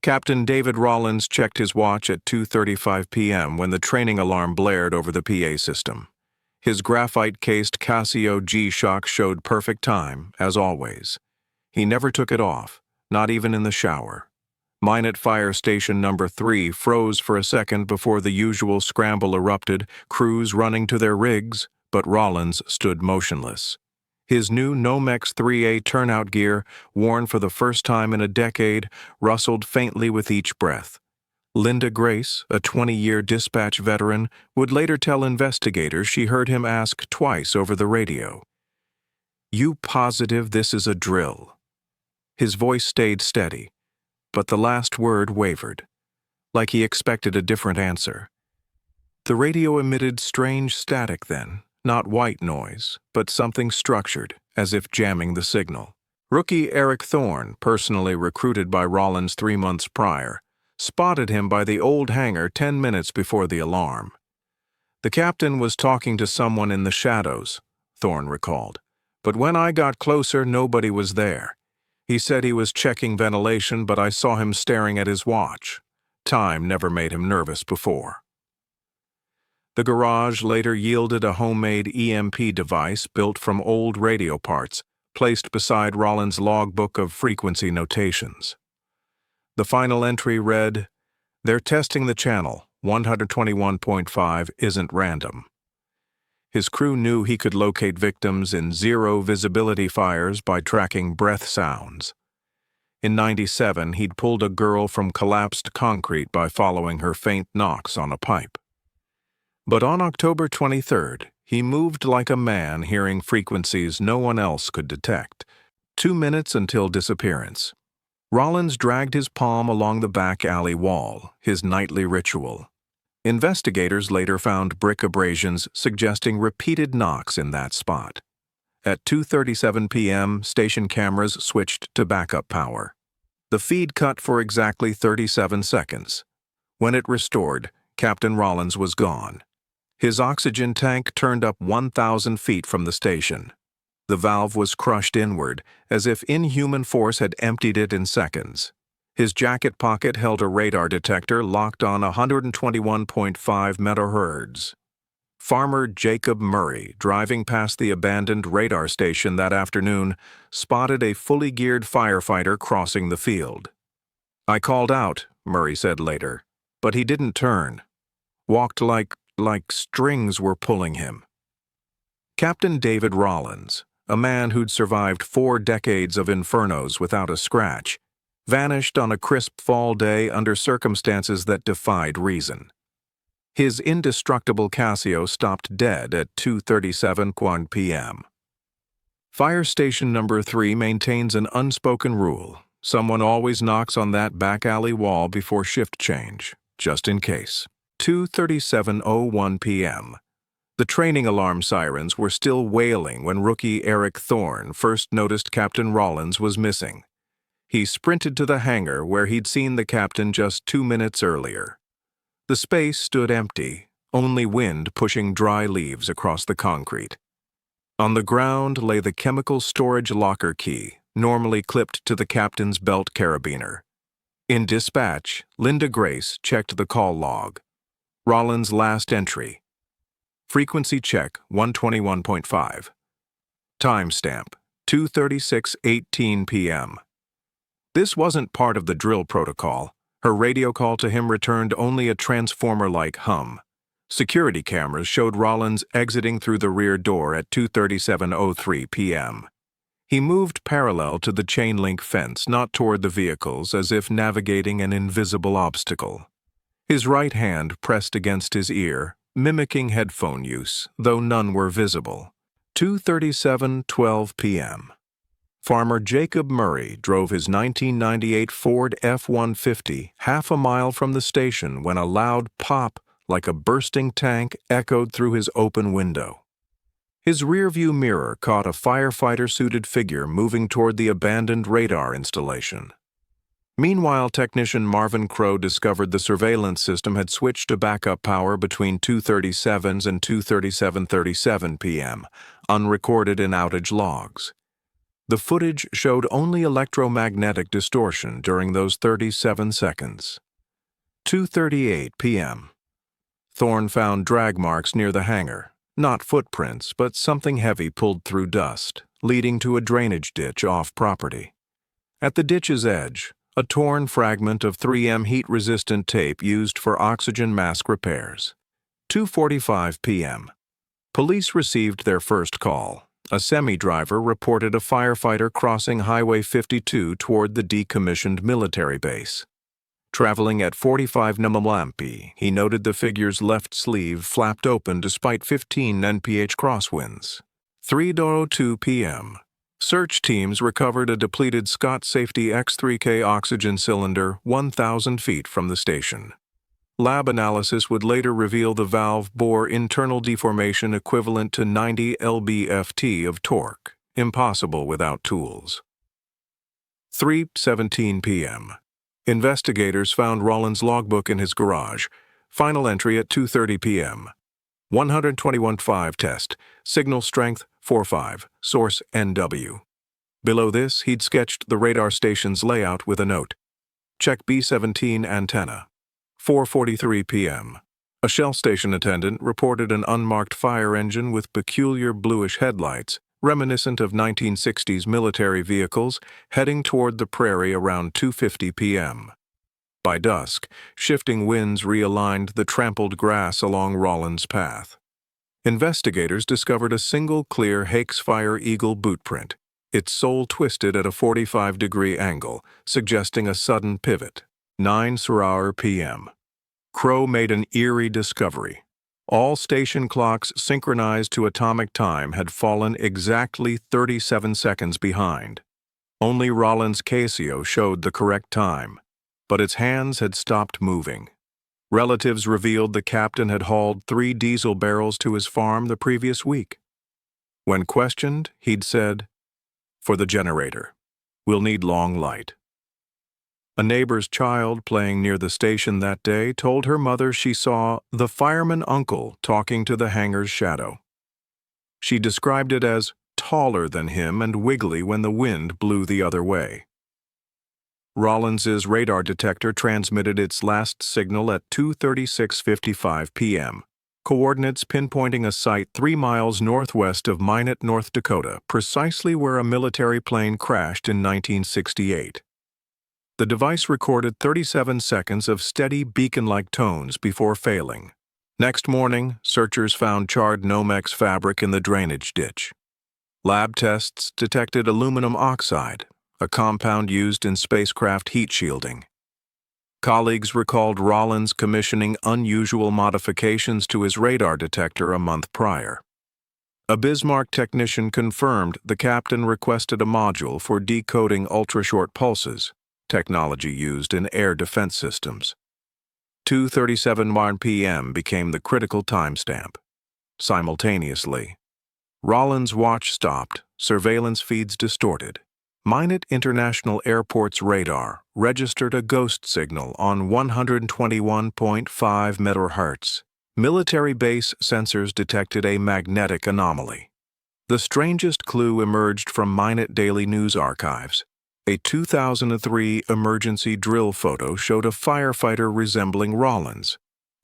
Captain David Rollins checked his watch at 2:35 p.m. when the training alarm blared over the PA system. His graphite-cased Casio G-Shock showed perfect time, as always. He never took it off, not even in the shower. Mine at fire station number 3 froze for a second before the usual scramble erupted, crews running to their rigs, but Rollins stood motionless. His new Nomex 3A turnout gear, worn for the first time in a decade, rustled faintly with each breath. Linda Grace, a 20-year dispatch veteran, would later tell investigators she heard him ask twice over the radio, "You positive this is a drill?" His voice stayed steady, but the last word wavered, like he expected a different answer. The radio emitted strange static then, not white noise, but something structured, as if jamming the signal. Rookie Eric Thorne, personally recruited by Rollins 3 months prior, spotted him by the old hangar 10 minutes before the alarm. "The captain was talking to someone in the shadows," Thorne recalled, "but when I got closer, nobody was there. He said he was checking ventilation, but I saw him staring at his watch. Time never made him nervous before." The garage later yielded a homemade EMP device built from old radio parts, placed beside Rollins' logbook of frequency notations. The final entry read, "They're testing the channel. 121.5 isn't random." His crew knew he could locate victims in zero-visibility fires by tracking breath sounds. In '97, he'd pulled a girl from collapsed concrete by following her faint knocks on a pipe. But on October 23rd, he moved like a man hearing frequencies no one else could detect. 2 minutes until disappearance. Rollins dragged his palm along the back alley wall, his nightly ritual. Investigators later found brick abrasions suggesting repeated knocks in that spot. At 2:37 p.m., station cameras switched to backup power. The feed cut for exactly 37 seconds. When it restored, Captain Rollins was gone. His oxygen tank turned up 1,000 feet from the station. The valve was crushed inward, as if inhuman force had emptied it in seconds. His jacket pocket held a radar detector locked on 121.5 MHz. Farmer Jacob Murray, driving past the abandoned radar station that afternoon, spotted a fully geared firefighter crossing the field. "I called out," Murray said later, "but he didn't turn. Walked like strings were pulling him." Captain David Rollins, a man who'd survived 4 decades of infernos without a scratch, vanished on a crisp fall day under circumstances that defied reason. His indestructible Casio stopped dead at 2:37 p.m. Fire station number 3 maintains an unspoken rule. Someone always knocks on that back alley wall before shift change, just in case. 2:37:01 p.m. The training alarm sirens were still wailing when rookie Eric Thorne first noticed Captain Rollins was missing. He sprinted to the hangar where he'd seen the captain just 2 minutes earlier. The space stood empty, only wind pushing dry leaves across the concrete. On the ground lay the chemical storage locker key, normally clipped to the captain's belt carabiner. In dispatch, Linda Grace checked the call log. Rollins' last entry. Frequency check 121.5. Timestamp 2:36:18 p.m. This wasn't part of the drill protocol. Her radio call to him returned only a transformer-like hum. Security cameras showed Rollins exiting through the rear door at 2:37:03 p.m. He moved parallel to the chain-link fence, not toward the vehicles, as if navigating an invisible obstacle. His right hand pressed against his ear, mimicking headphone use, though none were visible. 2:37:12 p.m. Farmer Jacob Murray drove his 1998 Ford F-150 half a mile from the station when a loud pop, like a bursting tank, echoed through his open window. His rearview mirror caught a firefighter-suited figure moving toward the abandoned radar installation. Meanwhile, technician Marvin Crowe discovered the surveillance system had switched to backup power between 2:37 and 2:37:37 p.m., unrecorded in outage logs. The footage showed only electromagnetic distortion during those 37 seconds. 2:38 p.m. Thorne found drag marks near the hangar. Not footprints, but something heavy pulled through dust, leading to a drainage ditch off-property. At the ditch's edge, a torn fragment of 3M heat-resistant tape used for oxygen mask repairs. 2:45 p.m. Police received their first call. A semi-driver reported a firefighter crossing Highway 52 toward the decommissioned military base. Traveling at 45 nmlp, he noted the figure's left sleeve flapped open despite 15 nph crosswinds. 3:02 p.m. Search teams recovered a depleted Scott Safety X3K oxygen cylinder 1,000 feet from the station. Lab analysis would later reveal the valve bore internal deformation equivalent to 90 lb-ft of torque, impossible without tools. 3:17 p.m. Investigators found Rollins' logbook in his garage. Final entry at 2:30 p.m. 121.5 test, signal strength 4.5, source NW. Below this, he'd sketched the radar station's layout with a note. Check B-17 antenna. 4:43 p.m. A Shell station attendant reported an unmarked fire engine with peculiar bluish headlights, reminiscent of 1960s military vehicles, heading toward the prairie around 2:50 p.m. By dusk, shifting winds realigned the trampled grass along Rollins' path. Investigators discovered a single clear Hakes Fire Eagle boot print, its sole twisted at a 45-degree angle, suggesting a sudden pivot. 9:00 p.m. Crow made an eerie discovery. All station clocks synchronized to atomic time had fallen exactly 37 seconds behind. Only Rollins' Casio showed the correct time, but its hands had stopped moving. Relatives revealed the captain had hauled 3 diesel barrels to his farm the previous week. When questioned, he'd said, "For the generator. We'll need long light." A neighbor's child playing near the station that day told her mother she saw the fireman uncle talking to the hangar's shadow. She described it as taller than him and wiggly when the wind blew the other way. Rollins's radar detector transmitted its last signal at 2:36:55 p.m., coordinates pinpointing a site 3 miles northwest of Minot, North Dakota, precisely where a military plane crashed in 1968. The device recorded 37 seconds of steady beacon-like tones before failing. Next morning, searchers found charred Nomex fabric in the drainage ditch. Lab tests detected aluminum oxide, a compound used in spacecraft heat shielding. Colleagues recalled Rollins commissioning unusual modifications to his radar detector a month prior. A Bismarck technician confirmed the captain requested a module for decoding ultra-short pulses, technology used in air defense systems. 2:37 p.m. became the critical timestamp. Simultaneously, Rollins' watch stopped, surveillance feeds distorted. Minot International Airport's radar registered a ghost signal on 121.5 MHz. Military base sensors detected a magnetic anomaly. The strangest clue emerged from Minot Daily News archives. A 2003 emergency drill photo showed a firefighter resembling Rollins.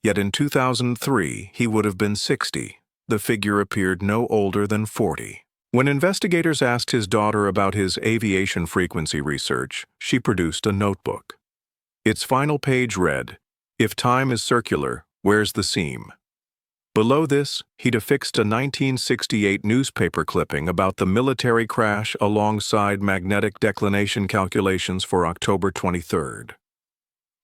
Yet in 2003, he would have been 60. The figure appeared no older than 40. When investigators asked his daughter about his aviation frequency research, she produced a notebook. Its final page read, "If time is circular, where's the seam?" Below this, he'd affixed a 1968 newspaper clipping about the military crash alongside magnetic declination calculations for October 23rd.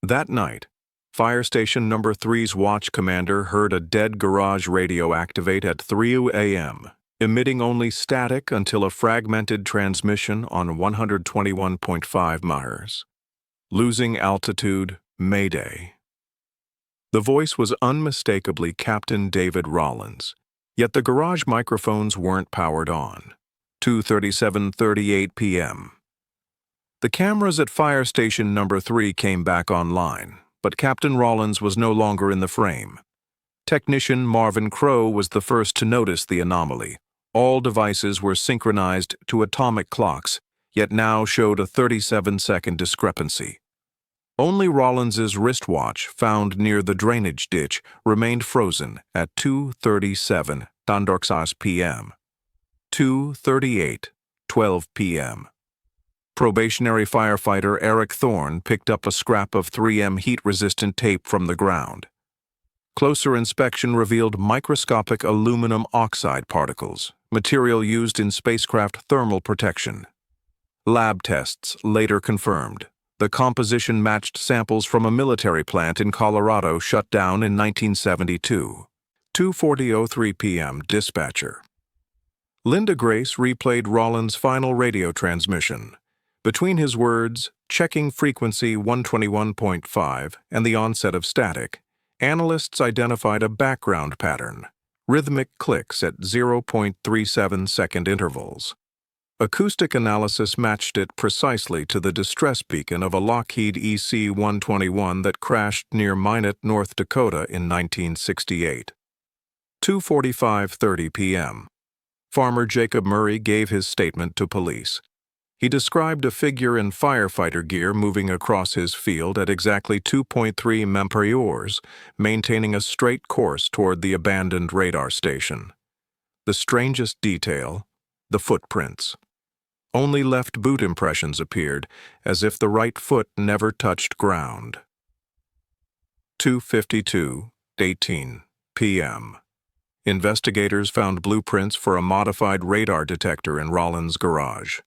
That night, Fire Station No. 3's watch commander heard a dead garage radio activate at 3 a.m., emitting only static until a fragmented transmission on 121.5 MHz. Losing altitude, Mayday. The voice was unmistakably Captain David Rollins, yet the garage microphones weren't powered on. 2:37:38 p.m. The cameras at Fire Station No. 3 came back online, but Captain Rollins was no longer in the frame. Technician Marvin Crow was the first to notice the anomaly, All devices were synchronized to atomic clocks, yet now showed a 37-second discrepancy. Only Rollins's wristwatch, found near the drainage ditch, remained frozen at 2:37 p.m. 2:38:12 p.m. Probationary firefighter Eric Thorne picked up a scrap of 3M heat-resistant tape from the ground. Closer inspection revealed microscopic aluminum oxide particles, material used in spacecraft thermal protection. Lab tests later confirmed the composition matched samples from a military plant in Colorado shut down in 1972. 2:40:03 p.m. Dispatcher. Linda Grace replayed Rollins' final radio transmission. Between his words, checking frequency 121.5 and the onset of static, analysts identified a background pattern, rhythmic clicks at 0.37-second intervals. Acoustic analysis matched it precisely to the distress beacon of a Lockheed EC-121 that crashed near Minot, North Dakota in 1968. 2:45:30 p.m. Farmer Jacob Murray gave his statement to police. He described a figure in firefighter gear moving across his field at exactly 2.3 mph, maintaining a straight course toward the abandoned radar station. The strangest detail, the footprints. Only left boot impressions appeared, as if the right foot never touched ground. 2:52:18 p.m. Investigators found blueprints for a modified radar detector in Rollins' garage.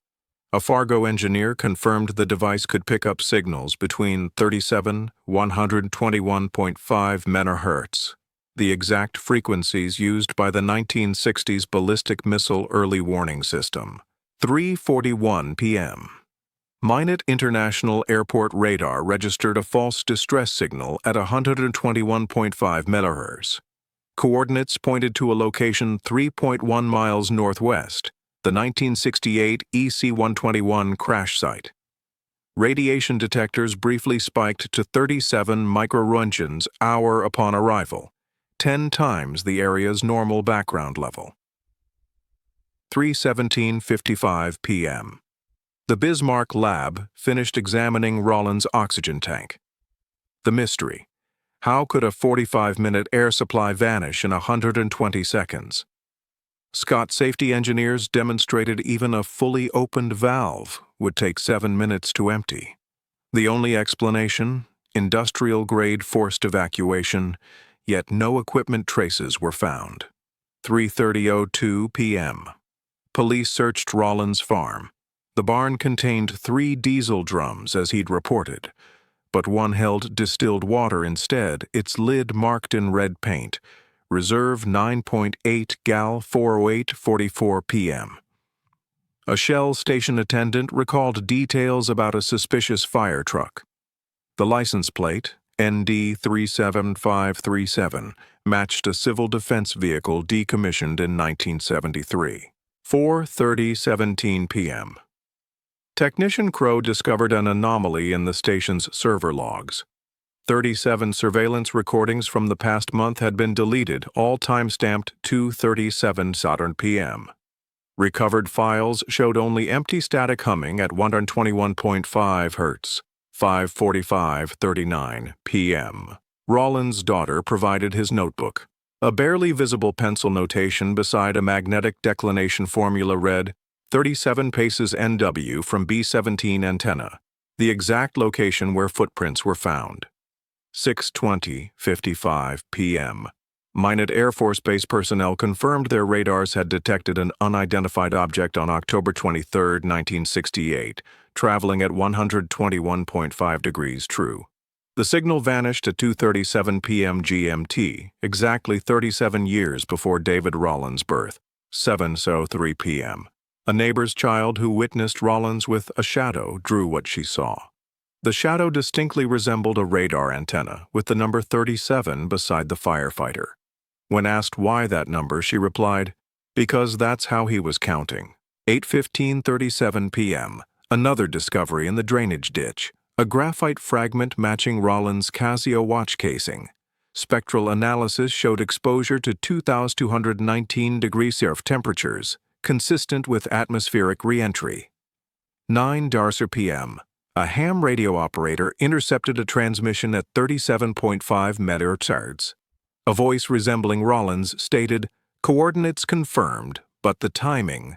A Fargo engineer confirmed the device could pick up signals between 37–121.5 MHz, the exact frequencies used by the 1960s ballistic missile early warning system. 3:41 p.m. Minot International Airport radar registered a false distress signal at 121.5 MHz. Coordinates pointed to a location 3.1 miles northwest, the 1968 EC-121 crash site. Radiation detectors briefly spiked to 37 microroentgens hour upon arrival, 10 times the area's normal background level. 3:17:55 p.m. The Bismarck lab finished examining Rollins' oxygen tank. The mystery: how could a 45-minute air supply vanish in 120 seconds? Scott safety engineers demonstrated even a fully opened valve would take 7 minutes to empty. The only explanation: industrial-grade forced evacuation, yet no equipment traces were found. 3:30:02 p.m. Police searched Rollins' farm. The barn contained 3 diesel drums, as he'd reported, but one held distilled water instead, its lid marked in red paint. Reserve 9.8 gal 4:08:44 p.m. A Shell station attendant recalled details about a suspicious fire truck. The license plate, ND37537, matched a civil defense vehicle decommissioned in 1973. 4:30:17 p.m. Technician Crow discovered an anomaly in the station's server logs. 37 surveillance recordings from the past month had been deleted, all time-stamped 2:37 p.m. Recovered files showed only empty static humming at 121.5 Hz, 5:45:39 p.m. Rollins' daughter provided his notebook. A barely visible pencil notation beside a magnetic declination formula read, 37 paces NW from B-17 antenna, the exact location where footprints were found. 6:20:55 p.m. Minot Air Force Base personnel confirmed their radars had detected an unidentified object on October 23, 1968, traveling at 121.5 degrees true. The signal vanished at 2:37 p.m. GMT, exactly 37 years before David Rollins' birth, 7:03 p.m. A neighbor's child who witnessed Rollins with a shadow drew what she saw. The shadow distinctly resembled a radar antenna with the number 37 beside the firefighter. When asked why that number, she replied, "Because that's how he was counting." 8:15:37 p.m. Another discovery in the drainage ditch. A graphite fragment matching Rollins' Casio watch casing. Spectral analysis showed exposure to 2,219 degrees Celsius temperatures, consistent with atmospheric re-entry. 9:00 p.m. A ham radio operator intercepted a transmission at 37.5 MHz. A voice resembling Rollins stated, "Coordinates confirmed, but the timing,"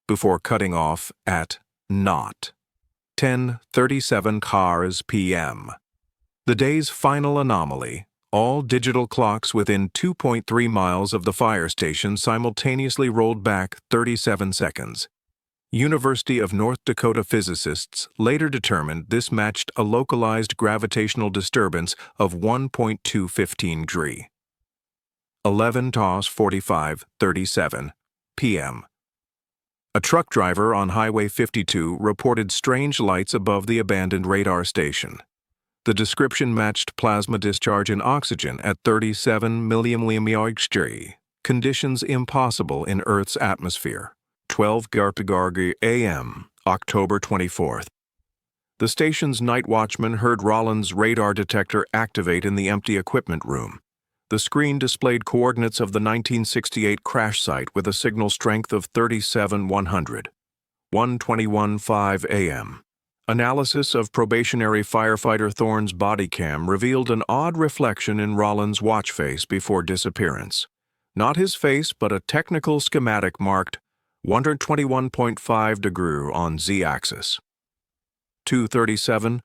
before cutting off at not. 10:37 p.m. The day's final anomaly. All digital clocks within 2.3 miles of the fire station simultaneously rolled back 37 seconds. University of North Dakota physicists later determined this matched a localized gravitational disturbance of 1.215 G. 11:45:37 p.m. A truck driver on Highway 52 reported strange lights above the abandoned radar station. The description matched plasma discharge in oxygen at 37 mmHg, conditions impossible in Earth's atmosphere. 12:00 a.m., October 24th. The station's night watchman heard Rollins' radar detector activate in the empty equipment room. The screen displayed coordinates of the 1968 crash site with a signal strength of 37,100. 1:21:05 a.m. Analysis of probationary firefighter Thorne's body cam revealed an odd reflection in Rollins' watch face before disappearance. Not his face, but a technical schematic marked 121.5 degrees on Z-axis. 2:37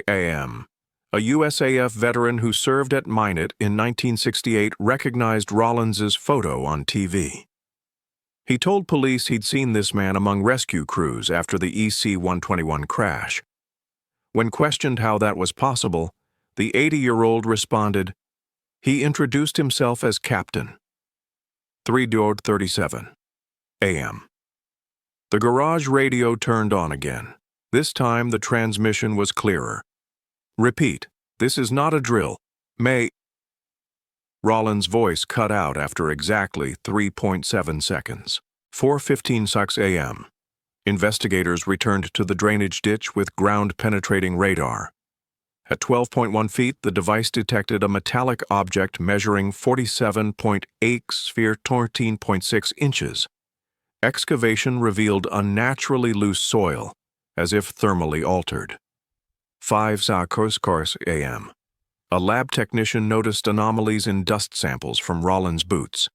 a.m. A USAF veteran who served at Minot in 1968 recognized Rollins's photo on TV. He told police he'd seen this man among rescue crews after the EC-121 crash. When questioned how that was possible, the 80-year-old responded, "He introduced himself as Captain." 3:37 a.m. The garage radio turned on again. This time the transmission was clearer. "Repeat, this is not a drill. Rollins' voice cut out after exactly 3.7 seconds. 4:15 a.m. Investigators returned to the drainage ditch with ground-penetrating radar. At 12.1 feet, the device detected a metallic object measuring 47.8 sphere 14.6 inches. Excavation revealed unnaturally loose soil, as if thermally altered. 5:00 a.m. A lab technician noticed anomalies in dust samples from Rollins' boots.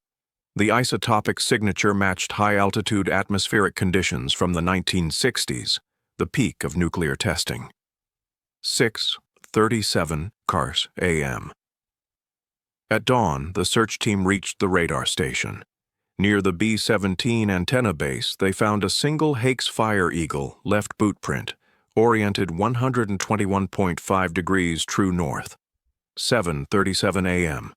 The isotopic signature matched high-altitude atmospheric conditions from the 1960s, the peak of nuclear testing. 6:37 a.m. At dawn, the search team reached the radar station. Near the B-17 antenna base, they found a single Hakes Fire Eagle left boot print, oriented 121.5 degrees true north. 7:37 a.m.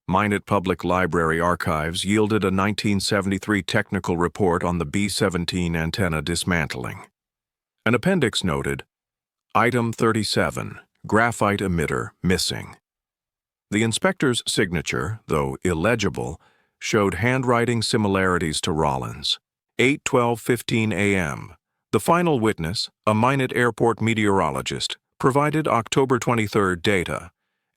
Minot Public Library archives yielded a 1973 technical report on the B-17 antenna dismantling. An appendix noted, Item 37, graphite emitter missing. The inspector's signature, though illegible, showed handwriting similarities to Rollins. 8:15 a.m. The final witness, a Minot Airport meteorologist, provided October 23 data.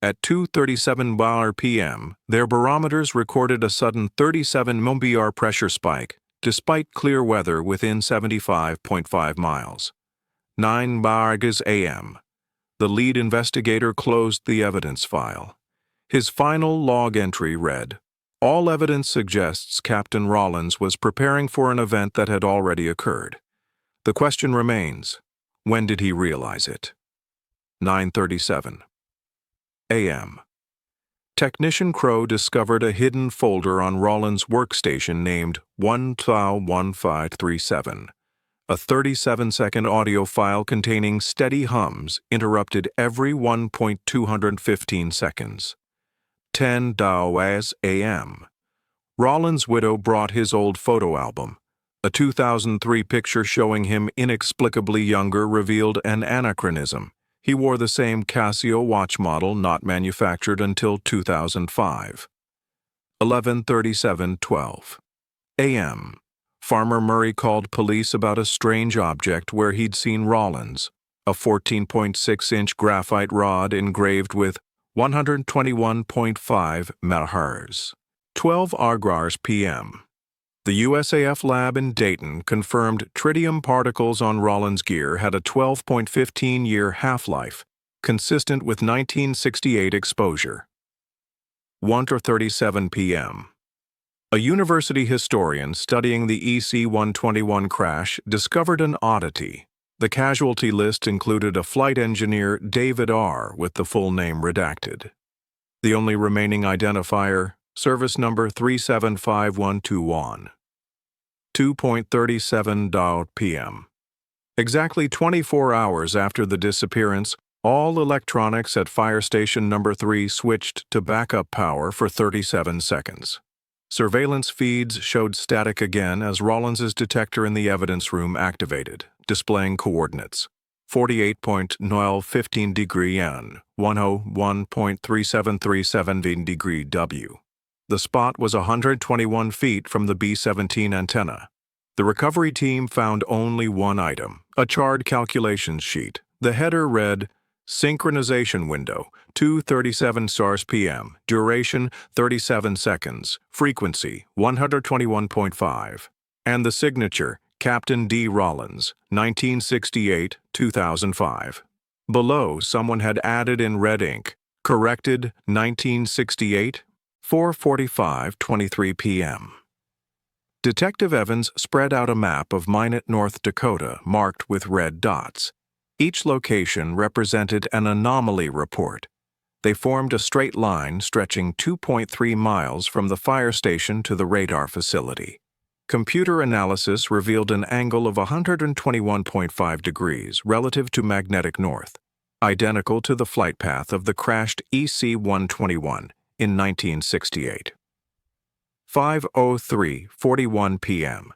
At 2:37 p.m., their barometers recorded a sudden 37 mmBr pressure spike, despite clear weather within 75.5 miles. 9 a.m. The lead investigator closed the evidence file. His final log entry read, "All evidence suggests Captain Rollins was preparing for an event that had already occurred. The question remains, when did he realize it?" 9:37 a.m. Technician Crow discovered a hidden folder on Rollins' workstation named 1,1537. A 37-second audio file containing steady hums interrupted every 1.215 seconds. 10 a.m. Rollins' widow brought his old photo album. A 2003 picture showing him inexplicably younger revealed an anachronism. He wore the same Casio watch model not manufactured until 2005. 11:37:12 a.m. Farmer Murray called police about a strange object where he'd seen Rollins, a 14.6-inch graphite rod engraved with 121.5 MHz. 12 Argars p.m. The USAF lab in Dayton confirmed tritium particles on Rollins gear had a 12.15-year half-life, consistent with 1968 exposure. 1:37 p.m. A university historian studying the EC-121 crash discovered an oddity. The casualty list included a flight engineer, David R., with the full name redacted. The only remaining identifier, service number 375121. 2:37 p.m. Exactly 24 hours after the disappearance, all electronics at fire station number 3 switched to backup power for 37 seconds. Surveillance feeds showed static again as Rollins's detector in the evidence room activated, displaying coordinates: 48.015 degree N, 101.3737 degree W. The spot was 121 feet from the B-17 antenna. The recovery team found only one item, a charred calculations sheet. The header read, "Synchronization window, 2:37 stars p.m., duration 37 seconds, frequency 121.5, and the signature, Captain D. Rollins, 1968-2005. Below, someone had added in red ink, corrected 1968, 4:45:23 p.m. Detective Evans spread out a map of Minot, North Dakota, marked with red dots. Each location represented an anomaly report. They formed a straight line stretching 2.3 miles from the fire station to the radar facility. Computer analysis revealed an angle of 121.5 degrees relative to magnetic north, identical to the flight path of the crashed EC-121 in 1968. 5:03:41 p.m.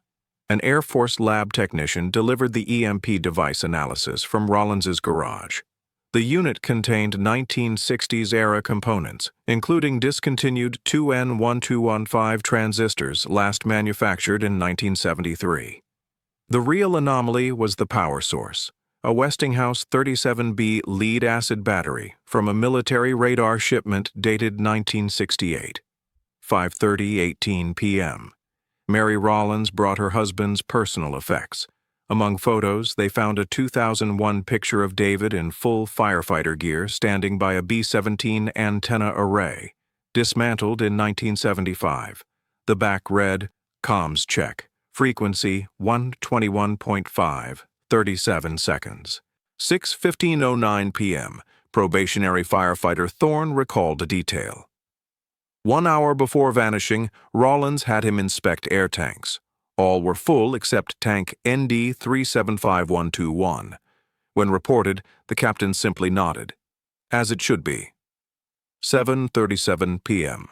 An Air Force lab technician delivered the EMP device analysis from Rollins's garage. The unit contained 1960s-era components, including discontinued 2N1215 transistors last manufactured in 1973. The real anomaly was the power source, a Westinghouse 37B lead-acid battery from a military radar shipment dated 1968. 5:30:18 p.m. Mary Rollins brought her husband's personal effects. Among photos, they found a 2001 picture of David in full firefighter gear standing by a B-17 antenna array, dismantled in 1975. The back read, "Comms check. Frequency 121.5, 37 seconds." 6:15:09 p.m. Probationary firefighter Thorne recalled a detail. 1 hour before vanishing, Rollins had him inspect air tanks. All were full except tank ND 375121. When reported, the captain simply nodded, as it should be. 7:37 p.m.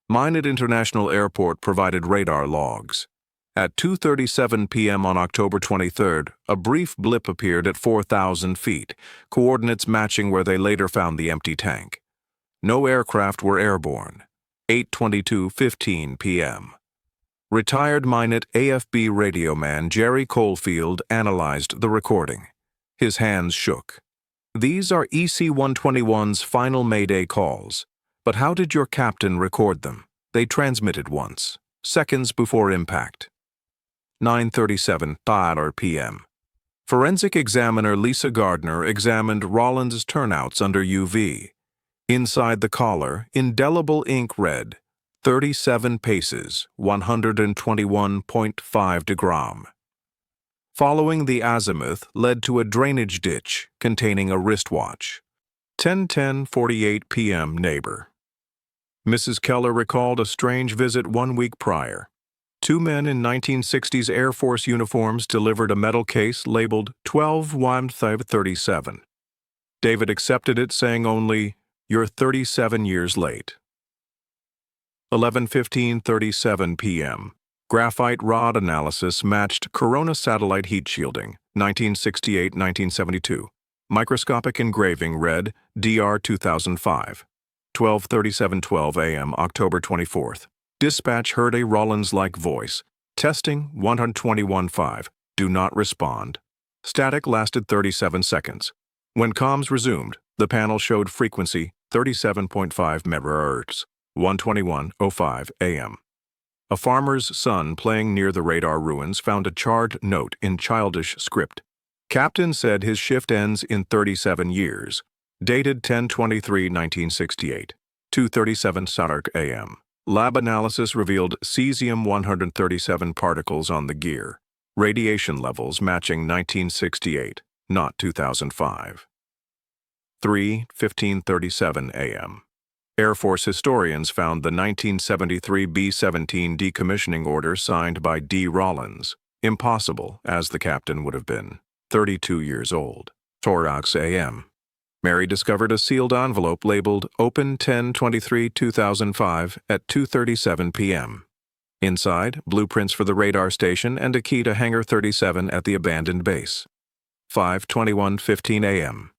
Minot International Airport provided radar logs. At 2:37 p.m. on October 23rd, a brief blip appeared at 4,000 feet, coordinates matching where they later found the empty tank. No aircraft were airborne. 8:22:15 p.m. Retired Minot AFB radio man Jerry Coalfield analyzed the recording. His hands shook. These are EC-121's final Mayday calls. But how did your captain record them? They transmitted once, seconds before impact. 9:37 p.m. Forensic examiner Lisa Gardner examined Rollins' turnouts under UV. Inside the collar, indelible ink read, 37 paces, 121.5 degram. Following the azimuth led to a drainage ditch containing a wristwatch. 10:48 p.m. Neighbor. Mrs. Keller recalled a strange visit 1 week prior. 2 men in 1960s Air Force uniforms delivered a metal case labeled 12-137. David accepted it, saying only, "You're 37 years late." 11:37 p.m. Graphite rod analysis matched Corona satellite heat shielding, 1968-1972. Microscopic engraving read DR 2005. 12:37:12 a.m. October 24th. Dispatch heard a Rollins-like voice. Testing 121.5. Do not respond. Static lasted 37 seconds. When comms resumed, the panel showed frequency 37.5 MHz, 1:21:05 a.m. A farmer's son playing near the radar ruins found a charred note in childish script. Captain said his shift ends in 37 years. Dated 10/23/1968, 2:37 Saturday a.m. Lab analysis revealed cesium-137 particles on the gear. Radiation levels matching 1968, not 2005. 3:15:37 a.m. Air Force historians found the 1973 B-17 decommissioning order signed by D. Rollins. Impossible, as the captain would have been. 32 years old. 4 a.m. Mary discovered a sealed envelope labeled Open 10/23/2005 at 2:37 p.m. Inside, blueprints for the radar station and a key to Hangar 37 at the abandoned base. 5:21:15 a.m.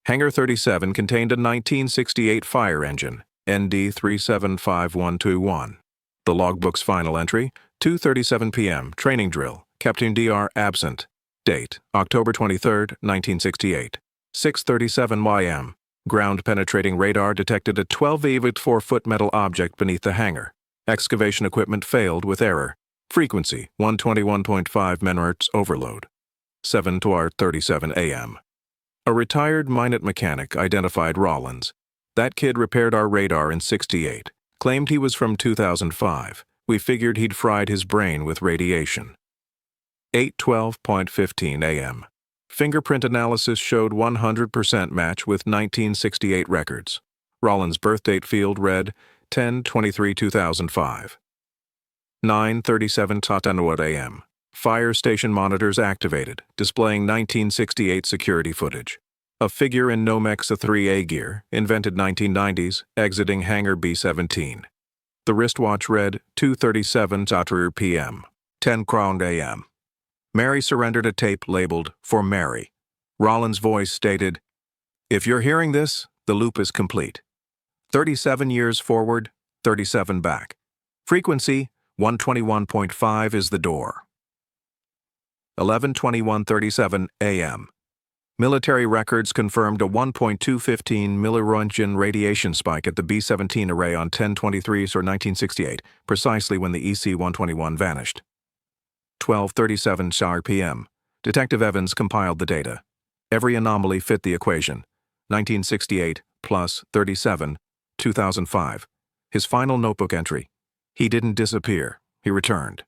Hangar 37 contained a 1968 fire engine, ND-375121. The logbook's final entry, 2:37 p.m. Training drill, Captain Dr. absent. Date, October 23, 1968. 6:37 y.m. Ground-penetrating radar detected a 12-4-foot metal object beneath the hangar. Excavation equipment failed with error. Frequency, 121.5 MHz overload. 7:37 a.m. A retired minute mechanic identified Rollins. That kid repaired our radar in '68. Claimed he was from 2005. We figured he'd fried his brain with radiation. 8:12:15 a.m. Fingerprint analysis showed 100% match with 1968 records. Rollins' birthdate field read 10/23/2005. 9:37 a.m. Fire station monitors activated, displaying 1968 security footage. A figure in Nomex A3A gear, invented 1990s, exiting hangar B-17. The wristwatch read 2:37 p.m. 10 a.m. Mary surrendered a tape labeled For Mary. Rollins' voice stated, "If you're hearing this, the loop is complete. 37 years forward, 37 back. Frequency, 121.5 is the door." 11:21:37 a.m. Military records confirmed a 1.215 milliroentgen radiation spike at the B-17 array on 10/23/1968, precisely when the EC-121 vanished. 12:37 p.m. Detective Evans compiled the data. Every anomaly fit the equation. 1968 plus 37, 2005. His final notebook entry. He didn't disappear. He returned.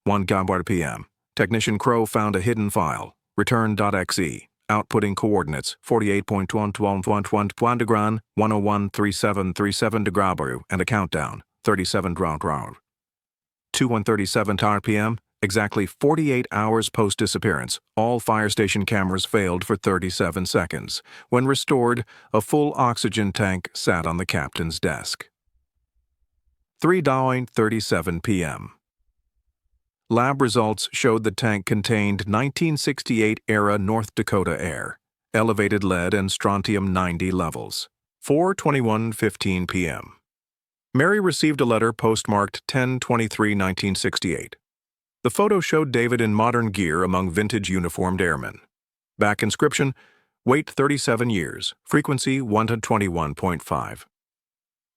1 p.m. Technician Crow found a hidden file. Return.exe. Outputting coordinates 48.121 degraan 1013737 degrabu and a countdown 37 round. 2:37 p.m. Exactly 48 hours post-disappearance, all fire station cameras failed for 37 seconds. When restored, a full oxygen tank sat on the captain's desk. 3:37 p.m. Lab results showed the tank contained 1968-era North Dakota air, elevated lead and strontium-90 levels. 4:21:15 p.m. Mary received a letter postmarked 10/23/1968. The photo showed David in modern gear among vintage uniformed airmen. Back inscription, wait 37 years, frequency 121.5.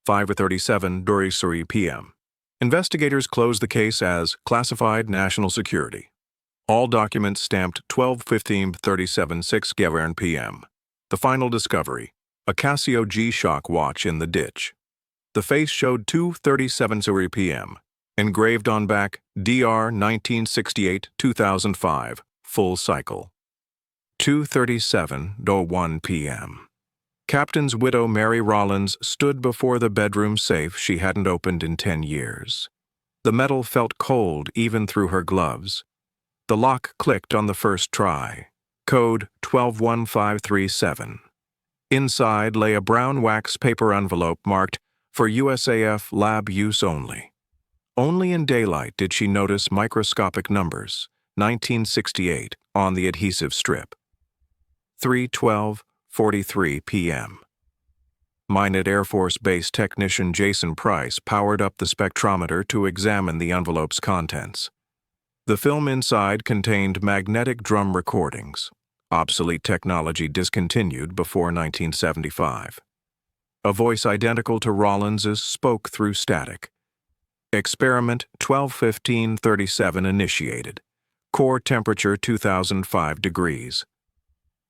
5:37 p.m. Investigators closed the case as classified national security. All documents stamped 12/15/37 p.m. The final discovery, a Casio G-Shock watch in the ditch. The face showed 2:37 p.m. Engraved on back, DR 1968-2005, full cycle. 2:37:01 p.m. Captain's widow Mary Rollins stood before the bedroom safe she hadn't opened in 10 years. The metal felt cold even through her gloves. The lock clicked on the first try. Code 121537. Inside lay a brown wax paper envelope marked for USAF lab use only. Only in daylight did she notice microscopic numbers, 1968, on the adhesive strip. 3:12:43 p.m. Minot Air Force Base technician Jason Price powered up the spectrometer to examine the envelope's contents. The film inside contained magnetic drum recordings, obsolete technology discontinued before 1975. A voice identical to Rollins's spoke through static. Experiment 12-15-37 initiated. Core temperature 2005 degrees.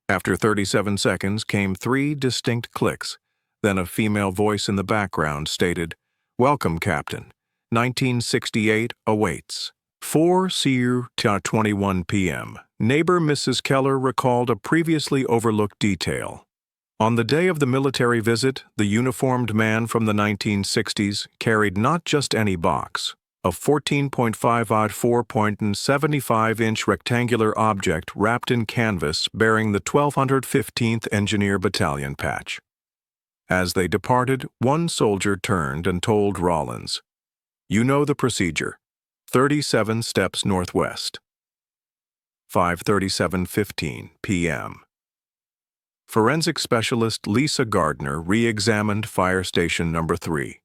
After 37 seconds came 3 distinct clicks. Then a female voice in the background stated, "Welcome, Captain. 1968 awaits." 4:21 p.m. Neighbor Mrs. Keller recalled a previously overlooked detail. On the day of the military visit, the uniformed man from the 1960s carried not just any box, a 14.5 odd 4.75-inch rectangular object wrapped in canvas bearing the 1215th Engineer Battalion patch. As they departed, one soldier turned and told Rollins, "You know the procedure. 37 steps northwest." 5:37:15 p.m. Forensic specialist Lisa Gardner re-examined fire station number 3.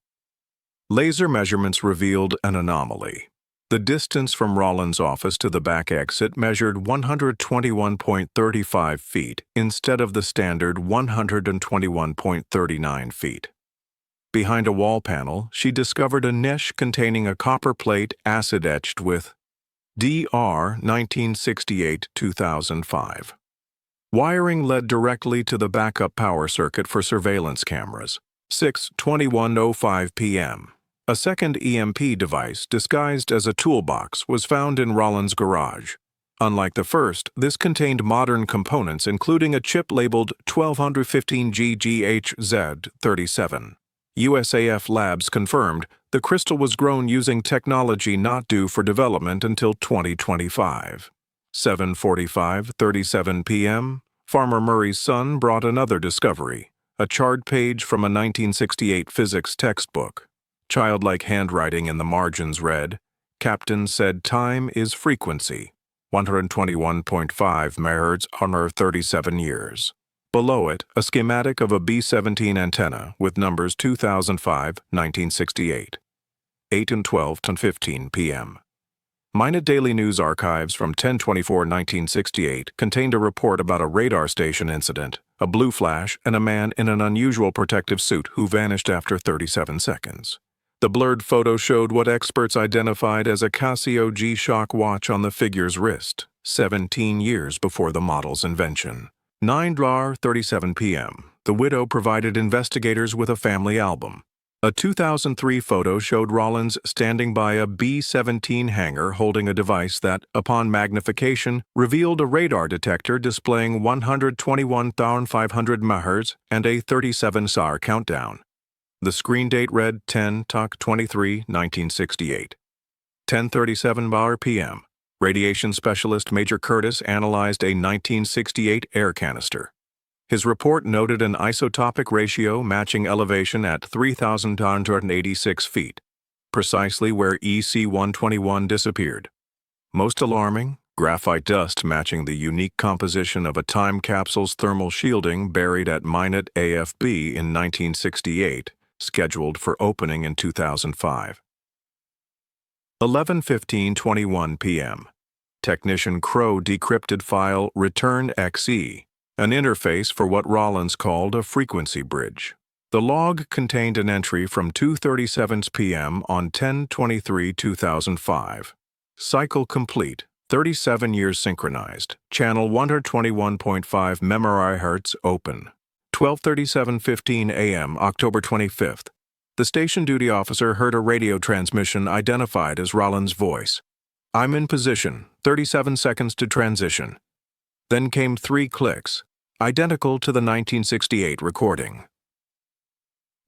Laser measurements revealed an anomaly. The distance from Rollins' office to the back exit measured 121.35 feet instead of the standard 121.39 feet. Behind a wall panel, she discovered a niche containing a copper plate acid-etched with DR 1968-2005. Wiring led directly to the backup power circuit for surveillance cameras. 6:21:05 p.m. A second EMP device, disguised as a toolbox, was found in Rollins' garage. Unlike the first, this contained modern components including a chip labeled 1215GGHZ37. USAF Labs confirmed the crystal was grown using technology not due for development until 2025. 7:45:37 p.m. Farmer Murray's son brought another discovery, a charred page from a 1968 physics textbook. Childlike handwriting in the margins read, "Captain said time is frequency, 121.5 MHz on 37 years." Below it, a schematic of a B-17 antenna with numbers 2005, 1968. 8:12:15 p.m. Minot Daily News archives from 10/24/1968 contained a report about a radar station incident, a blue flash, and a man in an unusual protective suit who vanished after 37 seconds. The blurred photo showed what experts identified as a Casio G-Shock watch on the figure's wrist, 17 years before the model's invention. 9:37 p.m. The widow provided investigators with a family album. A 2003 photo showed Rollins standing by a B-17 hangar holding a device that, upon magnification, revealed a radar detector displaying 121,500 MHz and a 37 SAR countdown. The screen date read 10/23/1968. 10:37 p.m. Radiation specialist Major Curtis analyzed a 1968 air canister. His report noted an isotopic ratio matching elevation at 3,986 feet, precisely where EC-121 disappeared. Most alarming, graphite dust matching the unique composition of a time capsule's thermal shielding buried at Minot AFB in 1968, scheduled for opening in 2005. 11:15:21 p.m. Technician Crow decrypted file return.exe, an interface for what Rollins called a frequency bridge. The log contained an entry from 2:37 p.m. on 10/23/2005. Cycle complete, 37 years synchronized, channel 121.5 MHz open. 12:37:15 a.m. October 25th. The station duty officer heard a radio transmission identified as Rollins' voice. "I'm in position, 37 seconds to transition." Then came 3 clicks, identical to the 1968 recording.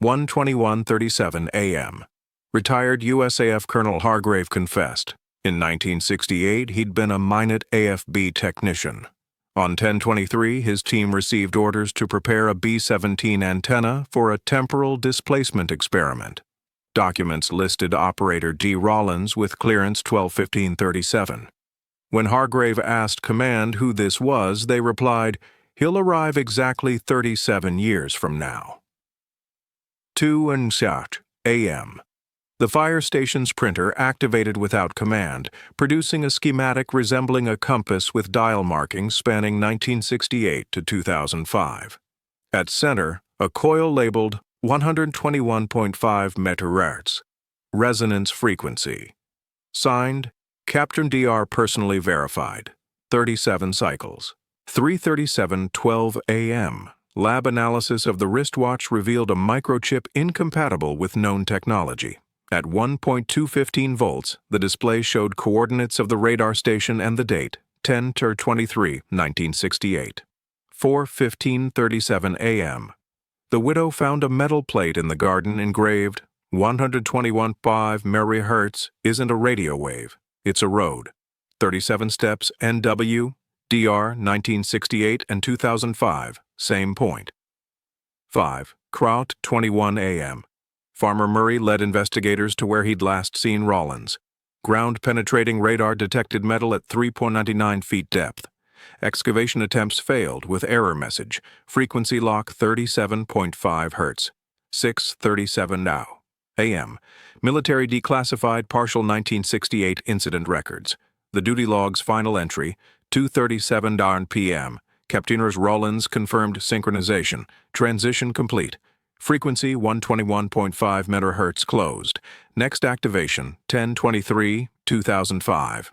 1:21:37 a.m. Retired USAF Colonel Hargrave confessed. In 1968, he'd been a Minot AFB technician. On 10/23, his team received orders to prepare a B-17 antenna for a temporal displacement experiment. Documents listed operator D. Rollins with clearance 12/15/37. When Hargrave asked command who this was, they replied, "He'll arrive exactly 37 years from now." 2:06 a.m. The fire station's printer activated without command, producing a schematic resembling a compass with dial markings spanning 1968 to 2005. At center, a coil labeled 121.5 MHz. Resonance frequency. Signed, Captain DR personally verified. 37 cycles. 3:37:12 a.m. Lab analysis of the wristwatch revealed a microchip incompatible with known technology. At 1.215 volts, the display showed coordinates of the radar station and the date, 10/23/1968. 4:15:37 a.m. The widow found a metal plate in the garden engraved, 121.5 MHz isn't a radio wave, it's a road. 37 steps NW, DR 1968 and 2005, same point. 5. Kraut 21 a.m. Farmer Murray led investigators to where he'd last seen Rollins. Ground-penetrating radar detected metal at 3.99 feet depth. Excavation attempts failed with error message. Frequency lock 37.5 Hz. 6:37 now. a.m. Military declassified partial 1968 incident records. The duty log's final entry, 2:37 p.m. Captainers Rollins confirmed synchronization. Transition complete. Frequency 121.5 MHz closed. Next activation 10/23/2005.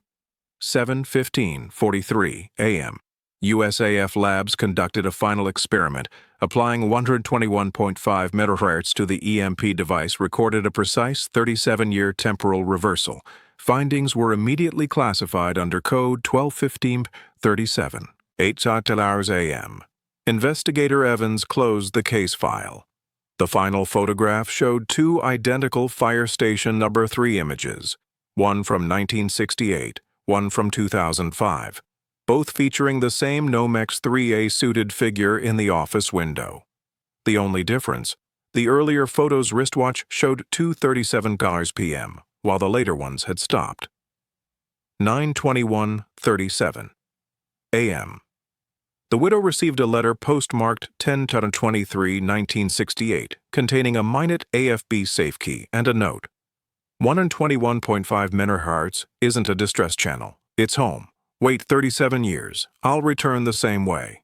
7:15:43 a.m. USAF Labs conducted a final experiment. Applying 121.5 MHz to the EMP device recorded a precise 37-year temporal reversal. Findings were immediately classified under code 1215-37. 8 hours a.m. Investigator Evans closed the case file. The final photograph showed two identical Fire Station No. 3 images, one from 1968, one from 2005, both featuring the same Nomex 3A suited figure in the office window. The only difference, the earlier photo's wristwatch showed 2:37 p.m., while the later ones had stopped. 9:21:37 a.m. The widow received a letter postmarked 10/23/1968 containing a Minute AFB safe key and a note. 121.5 MHz isn't a distress channel. It's home. Wait 37 years. I'll return the same way.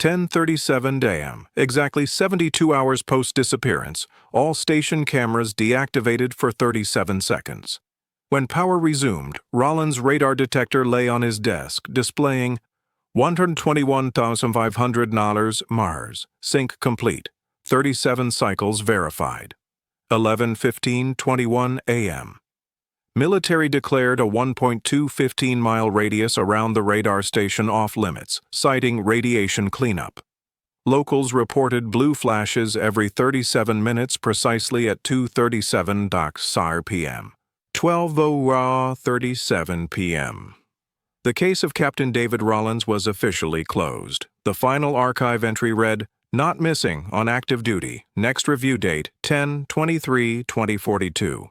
10:37 a.m. Exactly 72 hours post-disappearance, all station cameras deactivated for 37 seconds. When power resumed, Rollins' radar detector lay on his desk, displaying 121,500 MHz, sync complete, 37 cycles verified. 11:15:21 a.m. Military declared a 1.215-mile radius around the radar station off-limits, citing radiation cleanup. Locals reported blue flashes every 37 minutes precisely at 2:37 p.m. 12:37 p.m. The case of Captain David Rollins was officially closed. The final archive entry read, "Not missing on active duty. Next review date 10/23/2042."